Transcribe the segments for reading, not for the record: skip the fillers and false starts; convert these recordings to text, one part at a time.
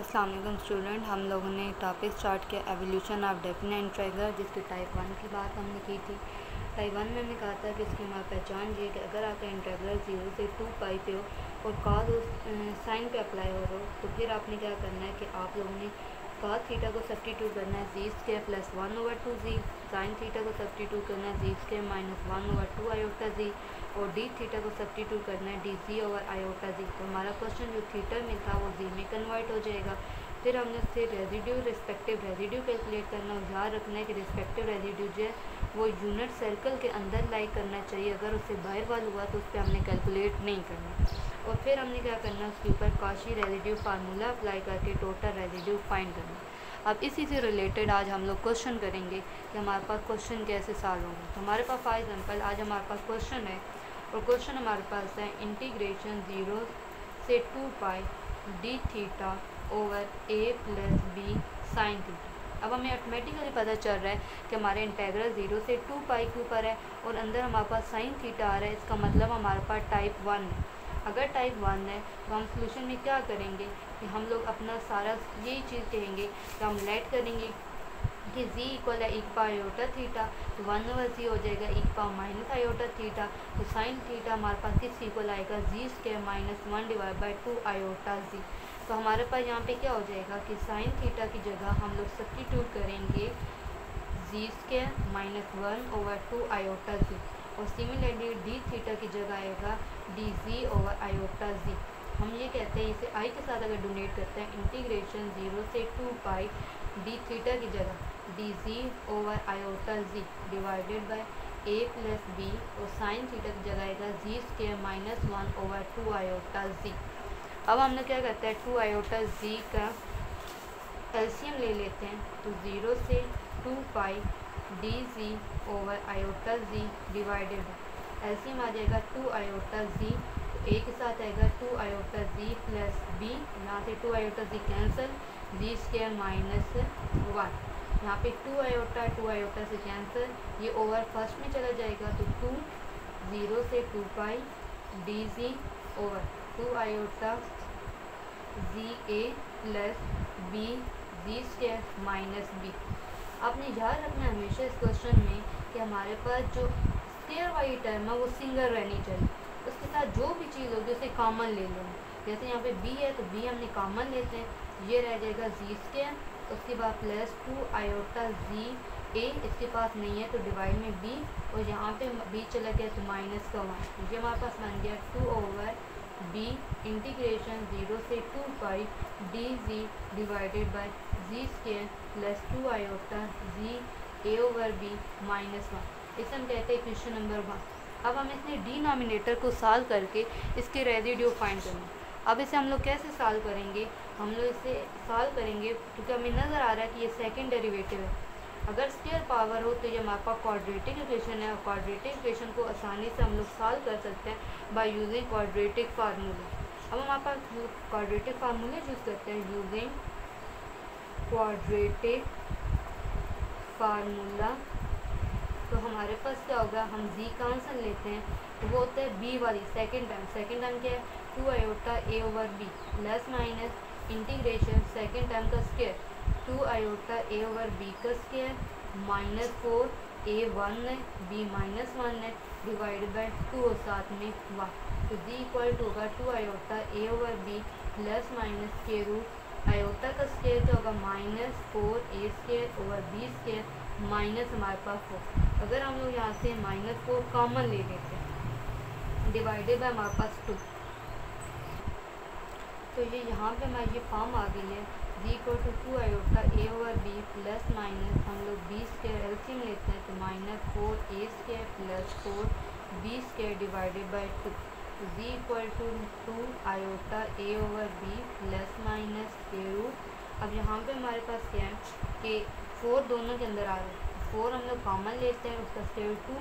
अस्सलाम वालेकुम स्टूडेंट। हम लोगों ने टॉपिक स्टार्ट किया एवोल्यूशन ऑफ डेफिनेट इंटीग्रल, जिसकी टाइप 1 की बात हमने की थी। टाइप 1 में हमने कहा था कि इसकी हमारी पहचान ये कि अगर आपका इंटीग्रल 0 से 2 पाई पे हो और कॉस साइन पे अप्लाई हो रहा हो, तो फिर आपने क्या करना है कि आप लोगों ने कॉस थीटा को सब्स्टिट्यूट करना है जी स्क्वायर प्लस 1/2 जी, साइन थीटा को सब्स्टिट्यूट करना है जी स्क्वायर माइनस 1/2 आयोटा जी, और डी थीटा को सब्स्टिट्यूट करना है डी जी ओवर आयोटा जी। तो हमारा क्वेश्चन जो थीटा में था वो जी में कन्वर्ट हो जाएगा। फिर हमने उससे रेजिड्यू रिस्पेक्टिव रेजिड्यू कैलकुलेट करना और याद रखना है कि रिस्पेक्टिव रेजिड्यू जो है वो यूनिट सर्कल के अंदर लाई करना चाहिए। अगर उससे बाहर वाल हुआ तो उस पर हमने कैलकुलेट नहीं करना। और फिर हमने क्या करना, उसके ऊपर कॉची रेजिड्यू फार्मूला अप्लाई करके टोटल रेजिड्यू फाइंड करना। अब इसी से रिलेटेड आज हम लोग क्वेश्चन करेंगे कि हमारे पास क्वेश्चन कैसे सॉल्व होंगे। तो हमारे पास फॉर एग्जाम्पल आज हमारे पास क्वेश्चन है, और क्वेश्चन हमारे पास है इंटीग्रेशन 0 से 2 पाई डी थीटा ओवर ए प्लस बी साइन थीटा। अब हमें ऑटोमेटिकली पता चल रहा है कि हमारे इंटीग्रल 0 से 2 पाई के ऊपर है और अंदर हमारे पास साइन थीटा आ रहा है। इसका मतलब हमारे पास टाइप 1 है। अगर टाइप 1 है तो हम सोल्यूशन में क्या करेंगे कि हम लोग अपना सारा यही चीज़ कहेंगे कि हम लेट करेंगे कि z इक्वल है एक पावर आयोटा थीटा, तो 1/c हो जाएगा एक पावर माइनस आयोटा थीटा। तो साइन थीटा हमारे पास किस इक्वल आएगा जी स्क्वायर माइनस 1/2 आयोटा जी। तो हमारे पास यहाँ पे क्या हो जाएगा कि साइन थीटा की जगह हम लोग सब्स्टिट्यूट करेंगे जी स्क्वायर माइनस 1/2 आयोटा जी, और सिमिलरली डी थीटा की जगह आएगा डी जी ओवर आयोटा जी। हम ये कहते हैं इसे आई के साथ अगर डोनेट करते हैं, इंटीग्रेशन 0 से 2 पाई डी थीटा की जगह D ji over iota ji divided by A plus B, और साइन थीटा की जगह आएगा G square minus 1/2 iota G. अब हम लोग क्या करते हैं, 2 आयोटा जी का एलसीएम ले लेते हैं। तो 0 से 2 pi d ji over iota ji divided by LCM आ जाएगा 2 आयोटा जी, तो ए के साथ आएगा 2 आयोटा जी प्लस बी, यहाँ से 2 आयोटा जी कैंसिल, जी स्क्वायर माइनस 1, यहाँ पे 2 आयोटा से कैंसिल, ये ओवर फर्स्ट में चला जाएगा। तो 2 0 से 2 पाई डी जी ओवर 2 आयोटा जी ए प्लस बी जी स्क्वायर माइनस बी। आपने याद रखना है हमेशा इस क्वेश्चन में कि हमारे पास जो स्क्वायर वाली टर्म है वो सिंगल रहनी चाहिए। उसके साथ जो भी चीज़ होगी उसे कॉमन ले लो। जैसे यहाँ पे b है तो b हमने कॉमन लेते हैं, ये रह जाएगा जी स्क्वायर, उसके बाद प्लस 2 आयोटा जी ए, इसके पास नहीं है तो डिवाइड में b, और यहाँ पे b चला गया तो माइनस का 1, ये हमारे पास बन गया 2 ओवर b इंटीग्रेशन 0 से 2 pi d g divided by g square plus 2 iota g a over b minus 1। इसे हम कहते हैं क्वेश्चन नंबर 1। अब हम इसने डिनोमिनेटर को सॉल्व करके इसके रेजिड्यू फाइंड करना। अब इसे हम लोग कैसे सॉल्व करेंगे, हम लोग इसे सॉल्व करेंगे क्योंकि हमें नज़र आ रहा है कि ये सेकंड डेरिवेटिव है। अगर स्क्वायर पावर हो तो ये हमारे पास क्वाड्रेटिक इक्वेशन है, और क्वाड्रेटिक इक्वेशन को आसानी से हम लोग सॉल्व कर सकते हैं बाय यूजिंग क्वाड्रेटिक फार्मूला। अब हम हमारे पास क्वाड्रेटिक फार्मूला यूज़ करते हैं यूजिंग क्वाड्रेटिक फार्मूला। तो हमारे पास क्या होगा, हम जी का आंसर लेते हैं तो वो होता है बी वाली सेकंड टर्म क्या है 2 iota a over b plus minus integration second term का square 2 iota a over b का स्क्वायर माइनस 4 ए 1 है बी माइनस 1 है डिवाइडेड बाय 2 और साथ में 1। तो जी इक्वल टू होगा 2 iota a over b plus minus के रूट आयोटा का स्क्वायर क्या होगा minus 4 a square over b square minus हमारे पास 4। अगर हम लोग यहाँ से माइनस 4 कॉमन ले लेते हैं डिवाइडेड बाय हमारे पास 2, तो ये यहाँ पे हमारी ये फॉर्म आ गई है g equal to 2 iota a over b plus minus हम लोग बी स्क्वायर एलसीएम लेते हैं तो minus 4 a square plus 4 b square divided by 2। तो g equal to 2 iota a over b plus minus के रूट। अब यहाँ पे हमारे पास क्या है कि 4 दोनों के अंदर आ रहा है, 4 हम लोग कॉमन लेते हैं, उसका स्क्वायर 2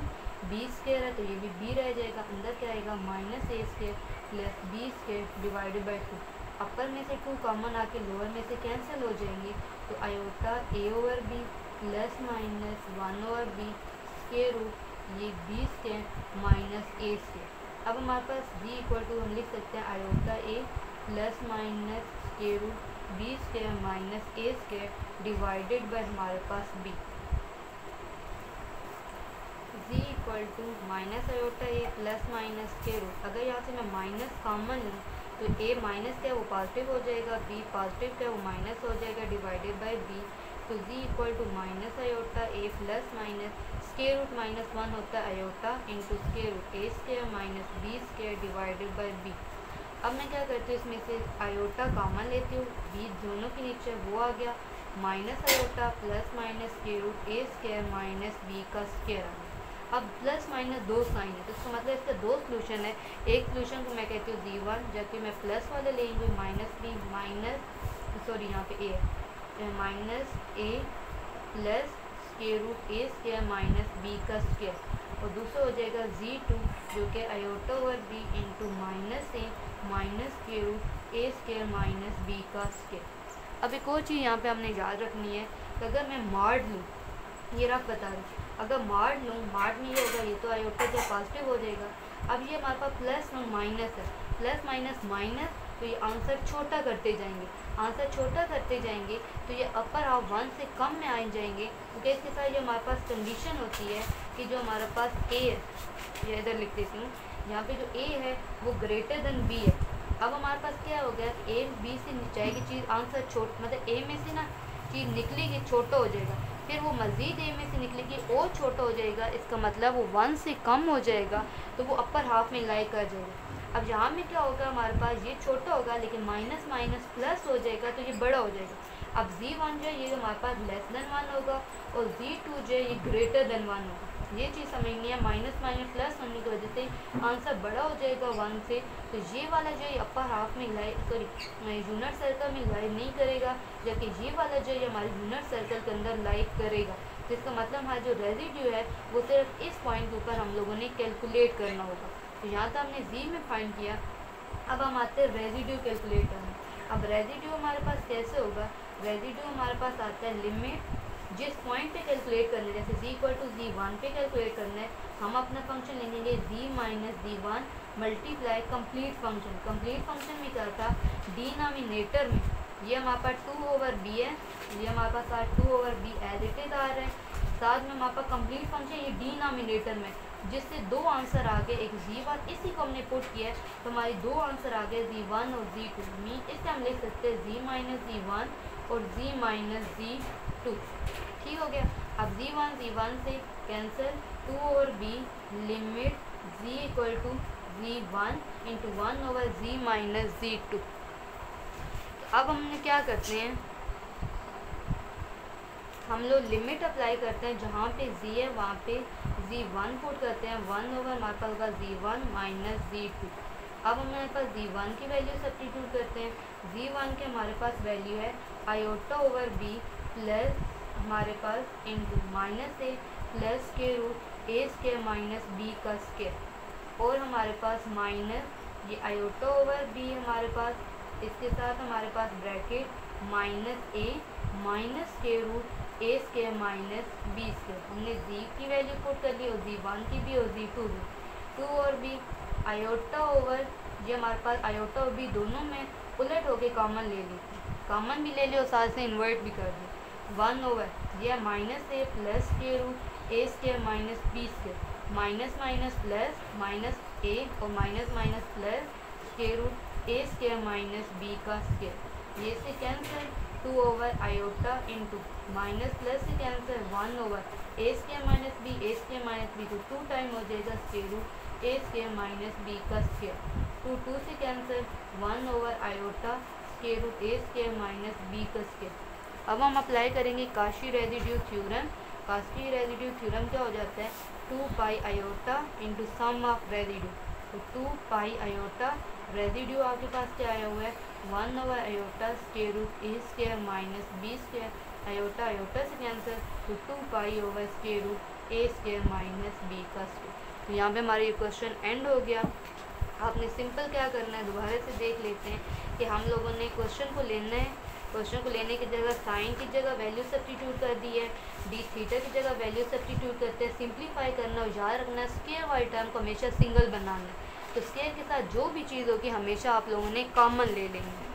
बी स्क्वायर है तो ये भी b रह जाएगा, अंदर क्या आएगा minus A square plus B square divided by 2। Upper में से 2 कॉमन आके लोअर में से कैंसिल हो जाएंगे, तो iota a over b plus minus 1 over b square root ये बी स्क्वायर माइनस ए स्क्वायर। अब हमारे पास जी इक्वल टू हम लिख सकते हैं iota a plus minus square root b square minus A square divided by हमारे पास b. z equal to minus iota a plus minus के रूट। अगर यहाँ से मैं माइनस कॉमन लूँ तो a माइनस क्या है वो पॉजिटिव हो जाएगा, b पॉजिटिव क्या है वो माइनस हो जाएगा डिवाइडेड बाय b। तो z equal to minus iota a plus minus square root minus 1 होता है iota into square root a square minus b square divided by b। अब मैं क्या करती हूँ, इसमें से आयोटा कॉमन लेती हूँ, b दोनों के नीचे वो आ गया, minus iota plus minus square root a square minus b का स्क्वायर आ गया। अब प्लस माइनस दो साइन है तो इसका मतलब इसका दो सोल्यूशन है। एक सोल्यूशन को मैं कहती हूँ z1, जबकि मैं प्लस वाले लेंगे माइनस बी माइनस सॉरी यहाँ पे a minus a plus square root a square minus b का स्क्वायर, और दूसरा हो जाएगा z2 जो कि iota over b into minus a minus square root a square minus b का स्क्वायर। अब एक और चीज़ यहाँ पे हमने याद रखनी है कि अगर मैं मॉड लूँ, ये रफ बता रही, अगर मॉड लूँ, मॉड में ये होगा, ये तो आयोटा जो पॉजिटिव हो जाएगा। अब ये हमारे पास प्लस में माइनस है, प्लस माइनस माइनस, तो ये आंसर छोटा करते जाएंगे, आंसर छोटा करते जाएंगे तो ये अपर हाफ 1 से कम में आ जाएंगे, क्योंकि इसके साथ ये हमारे पास कंडीशन होती है कि जो हमारे पास a है, ये इधर लिख देती हूँ, यहाँ पे जो a है वो ग्रेटर देन b है। अब हमारे पास क्या हो गया, a b से जाएगी चीज़, आंसर छोट मतलब a में से ना चीज़ निकलेगी छोटा हो जाएगा, फिर वो मज़ीद a में से निकलेगी और छोटा हो जाएगा, इसका मतलब वो 1 से कम हो जाएगा तो वो अपर हाफ में लाई कर जाएगा। अब यहाँ में क्या होगा, हमारे पास ये छोटा होगा लेकिन माइनस माइनस प्लस हो जाएगा तो ये बड़ा हो जाएगा। अब z1 जो है ये हमारे पास लेस देन 1 होगा और z2 जो है ये ग्रेटर देन 1 होगा। ये चीज़ समझनी है, माइनस माइनस प्लस होने की वजह से आंसर बड़ा हो जाएगा 1 से, तो ये वाला जो है अपर हाफ में लाई सॉरी यूनिट सर्कल में लाई नहीं करेगा, जबकि ये वाला जो है हमारे यूनिट सर्कल के अंदर लाई करेगा। तो इसका मतलब हमारा जो रेजिड्यू है वो सिर्फ इस पॉइंट के ऊपर हम लोगों ने कैलकुलेट करना होगा। तो यहाँ तो हमने z में फाइंड किया, अब हम आते हैं रेजिड्यू कैलकुलेट करने। अब रेजिड्यू हमारे पास कैसे होगा, रेजिड्यू हमारे पास आता है लिमिट जिस पॉइंट पे कैलकुलेट करना है, जैसे z इक्वल टू z1 पे कैलकुलेट करना है, हम अपना फंक्शन लेंगे z minus z1 multiply complete function. Complete function में क्या था, डिनोमिनेटर में ये हमारे पास 2 ओवर b है, ये हमारे पास आज 2 over b as it is आ रहा है, साथ में हमारे पास कंप्लीट फंक्शन ये डिनोमिनेटर में, जिससे दो आंसर आ गए, एक z1 इसी को हमने पुट किया है तो हमारी दो आंसर आ गए z1 और z2 में। इससे हम लिख सकते हैं z माइनस z1 और z माइनस z2, ठीक हो गया। अब z1 से cancel, 2 over b limit z equal to z1 into 1 over z minus z2। अब हमने क्या करते हैं, हम लोग लिमिट अप्लाई करते हैं, जहाँ पे z है वहाँ पे z1 पुट करते हैं, 1 ओवर हमारे पास होगा z1 माइनस z2। अब हमारे पास z1 की वैल्यू सब्स्टिट्यूट करते हैं, z1 के हमारे पास वैल्यू है आयोटा ओवर b प्लस हमारे पास इंटू माइनस a प्लस के root a square minus b का स्क्वायर, और हमारे पास माइनस ये आयोटा ओवर b हमारे पास, इसके साथ हमारे पास ब्रैकेट माइनस a माइनस के root a square minus b square. हमने z की वैल्यू पुट कर ली और z1 की भी और z2 भी, 2 और b आयोटा ओवर ये हमारे पास आयोटा और b दोनों में उलट होके कॉमन ले ली, कॉमन भी ले ली और साथ से इन्वर्ट भी कर दी, 1 ओवर ये माइनस a प्लस के root a square minus b square, minus minus plus minus a और माइनस माइनस प्लस के root a square minus b का स्क्वायर, ये से cancel, 2 over iota into minus plus से cancel 1 over a square minus b, a square minus b तो 2 time हो जाएगा square root a square minus b का square, 2 से cancel 1 over iota square root a square minus b का square. अब हम apply करेंगे Cauchy residue theorem. Cauchy residue theorem क्या हो जाता है, 2 pi iota into sum of residue, तो 2 पाई आयोटा रेजिड्यू आपके पास क्या आया हुआ है 1 over iota square root a square minus b square, iota iota से कैंसिल तो 2 pi over square root a square minus b का स्क्वायर। तो यहाँ पे हमारा ये क्वेश्चन एंड हो गया। आपने सिंपल क्या करना है, दोबारा से देख लेते हैं कि हम लोगों ने क्वेश्चन को लेना है, क्वेश्चन को लेने की जगह साइन की जगह वैल्यू सब्स्टिट्यूट कर दी है, डी थीटा की जगह वैल्यू सब्स्टिट्यूट करते हैं, सिंप्लीफाई करना और याद रखना स्क्वायर वाली टर्म को हमेशा सिंगल बनाना है, तो स्क्वायर के साथ जो भी चीज़ होगी हमेशा आप लोगों ने कॉमन ले लेंगे।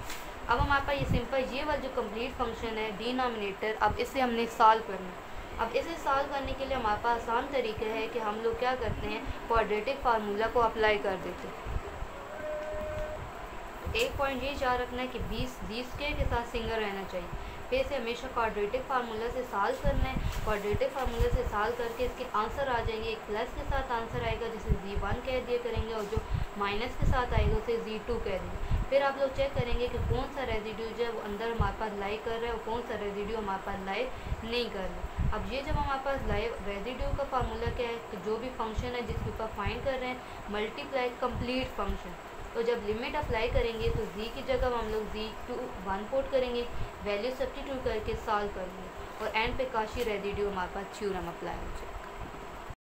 अब हमारे पास ये सिंपल ये वाला जो कंप्लीट फंक्शन है डिनोमिनेटर, अब इसे हमने सॉल्व करना है। अब इसे सॉल्व करने के लिए हमारे पास आसान तरीका है कि हम लोग क्या करते हैं, क्वाड्रेटिक फार्मूला को अप्लाई कर देते हैं। एक पॉइंट ये याद रखना है कि 20 के साथ सिंगल रहना चाहिए। फिर इसे हमेशा क्वाड्रेटिक फार्मूला से सॉल्व करना है। क्वाड्रेटिक फार्मूला से सॉल्व करके इसके आंसर आ जाएंगे। एक प्लस के साथ आंसर आएगा जिसे Z1 कह दिया करेंगे, और जो माइनस के साथ आएगा उसे Z2 कह देंगे। फिर आप लोग चेक करेंगे कि कौन सा रेजिड्यू जो है वो अंदर हमारे पास लाई कर रहा है और कौन सा रेजिड्यू हमारे पास लाई नहीं कर रहा है। अब ये जब हमारे पास लाई रेजिड्यू का फार्मूला क्या है, तो जो भी फंक्शन है जिसके ऊपर फाइंड कर रहे हैं मल्टीप्लाई कंप्लीट फंक्शन, तो जब लिमिट अप्लाई करेंगे तो z की जगह हम लोग Z2 1 पुट करेंगे, वैल्यू सब्स्टिट्यूट करके सॉल्व करेंगे और एंड पे काशी रेजिड्यू हमारे पास थ्योरम अप्लाई हो जाए।